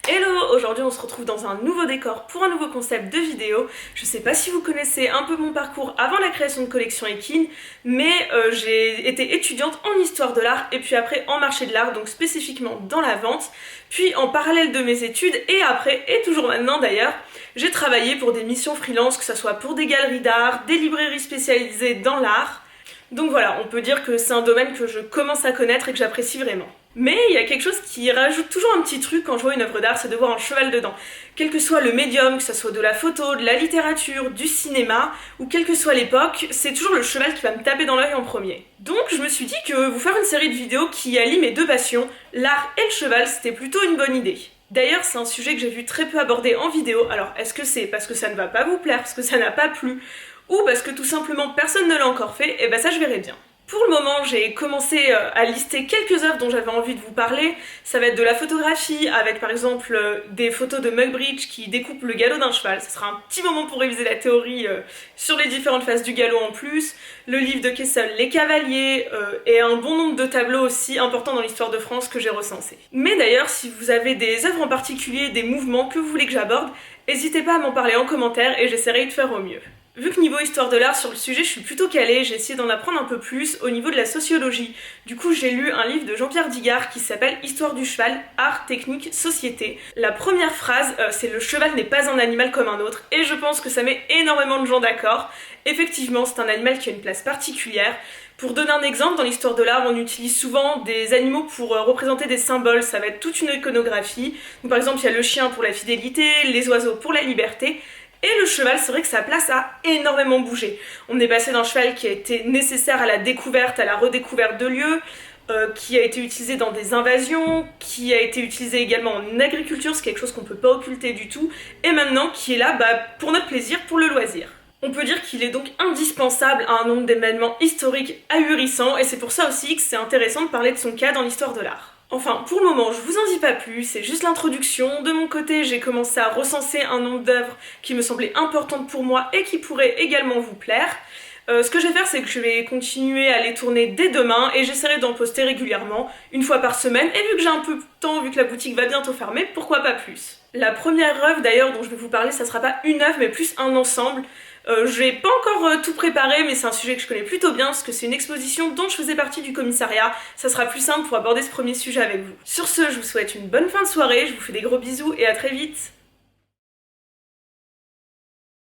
Hello! Aujourd'hui on se retrouve dans un nouveau décor pour un nouveau concept de vidéo. Je sais pas si vous connaissez un peu mon parcours avant la création de collection Ekin, mais j'ai été étudiante en histoire de l'art et puis après en marché de l'art, donc spécifiquement dans la vente. Puis en parallèle de mes études et après, et toujours maintenant d'ailleurs, j'ai travaillé pour des missions freelance, que ce soit pour des galeries d'art, des librairies spécialisées dans l'art. Donc voilà, on peut dire que c'est un domaine que je commence à connaître et que j'apprécie vraiment. Mais il y a quelque chose qui rajoute toujours un petit truc quand je vois une œuvre d'art, c'est de voir un cheval dedans. Quel que soit le médium, que ce soit de la photo, de la littérature, du cinéma, ou quelle que soit l'époque, c'est toujours le cheval qui va me taper dans l'œil en premier. Donc je me suis dit que vous faire une série de vidéos qui allie mes deux passions, l'art et le cheval, c'était plutôt une bonne idée. D'ailleurs, c'est un sujet que j'ai vu très peu abordé en vidéo, alors est-ce que c'est parce que ça ne va pas vous plaire, parce que ça n'a pas plu, ou parce que tout simplement personne ne l'a encore fait, et ben ça je verrai bien. Pour le moment, j'ai commencé à lister quelques œuvres dont j'avais envie de vous parler. Ça va être de la photographie, avec par exemple des photos de Mugbridge qui découpe le galop d'un cheval. Ce sera un petit moment pour réviser la théorie sur les différentes phases du galop en plus. Le livre de Kessel, Les Cavaliers, et un bon nombre de tableaux aussi importants dans l'histoire de France que j'ai recensés. Mais d'ailleurs, si vous avez des œuvres en particulier, des mouvements que vous voulez que j'aborde, n'hésitez pas à m'en parler en commentaire et j'essaierai de faire au mieux. Vu que niveau histoire de l'art sur le sujet je suis plutôt calée, j'ai essayé d'en apprendre un peu plus au niveau de la sociologie. Du coup j'ai lu un livre de Jean-Pierre Digard qui s'appelle Histoire du cheval, art, technique, société. La première phrase c'est le cheval n'est pas un animal comme un autre et je pense que ça met énormément de gens d'accord. Effectivement c'est un animal qui a une place particulière. Pour donner un exemple, dans l'histoire de l'art, on utilise souvent des animaux pour représenter des symboles, ça va être toute une iconographie. Donc, par exemple, il y a le chien pour la fidélité, les oiseaux pour la liberté, et le cheval, c'est vrai que sa place a énormément bougé. On est passé d'un cheval qui a été nécessaire à la découverte, à la redécouverte de lieux, qui a été utilisé dans des invasions, qui a été utilisé également en agriculture, c'est quelque chose qu'on peut pas occulter du tout, et maintenant qui est là pour notre plaisir, pour le loisir. On peut dire qu'il est donc indispensable à un nombre d'événements historiques ahurissants, et c'est pour ça aussi que c'est intéressant de parler de son cas dans l'histoire de l'art. Enfin, pour le moment, je vous en dis pas plus, c'est juste l'introduction. De mon côté, j'ai commencé à recenser un nombre d'œuvres qui me semblaient importantes pour moi et qui pourraient également vous plaire. Ce que je vais faire, c'est que je vais continuer à les tourner dès demain et j'essaierai d'en poster régulièrement, une fois par semaine, et vu que j'ai un peu de temps, vu que la boutique va bientôt fermer, pourquoi pas plus. La première œuvre d'ailleurs dont je vais vous parler, ça sera pas une œuvre mais plus un ensemble. J'ai pas encore tout préparé, mais c'est un sujet que je connais plutôt bien parce que c'est une exposition dont je faisais partie du commissariat. Ça sera plus simple pour aborder ce premier sujet avec vous. Sur ce, je vous souhaite une bonne fin de soirée, je vous fais des gros bisous et à très vite.